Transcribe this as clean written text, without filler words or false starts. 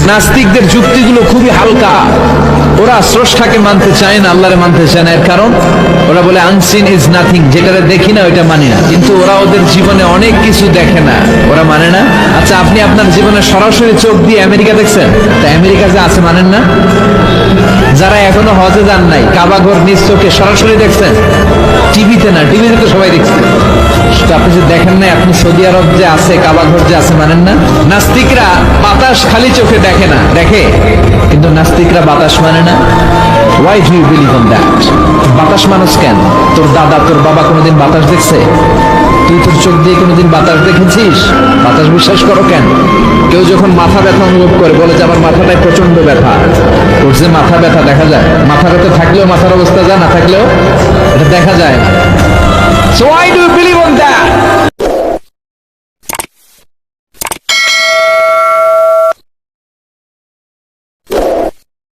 নাস্তিকদের যুক্তিগুলো খুবই হালকা, ওরা স্রষ্টাকে মানতে চায় না, আল্লাহরে মানতে চায় না। এর কারণ ওরা বলে আনসিন ইজ নাথিং, যেটা দেখি না ওইটা মানি না। কিন্তু ওরা ওদের জীবনে অনেক কিছু দেখে না, ওরা মানে না। আচ্ছা, আপনি আপনার জীবনে সরাসরি চোখ দিয়ে আমেরিকা দেখছেন? তা আমেরিকা যে আছে মানেন না? যারা এখনো হজে যান নাই, কাবা ঘর নিজ চোখে সরাসরি দেখছেন? টিভিতে না, টিভিতে তো সবাই দেখছে। তো আপনি যে দেখেন না, আপনি সৌদি আরব যে আছে, কাবা ঘর যে আছে মানেন না? নাস্তিকরা বাতাস খালি চোখে দেখে না, দেখে, কিন্তু নাস্তিকরা বাতাস মানে না। Why do you believe on that? বাতাস মানুষ কেন? তোর দাদা তোর বাবা কোনোদিন বাতাস দেখছে? তুই তোর চোখ দিয়ে কোনোদিন বাতাস দেখেছিস? বাতাস বিশ্বাস করো কেন? কেউ যখন মাথা ব্যথা অনুভব করে বলে যে আমার মাথাটায় প্রচন্ড ব্যথা, তোর যে মাথা ব্যথা দেখা যায়, মাথা ব্যথা থাকলেও মাথার অবস্থা যায়, না থাকলেও এটা দেখা যায় না। So why do you believe on that?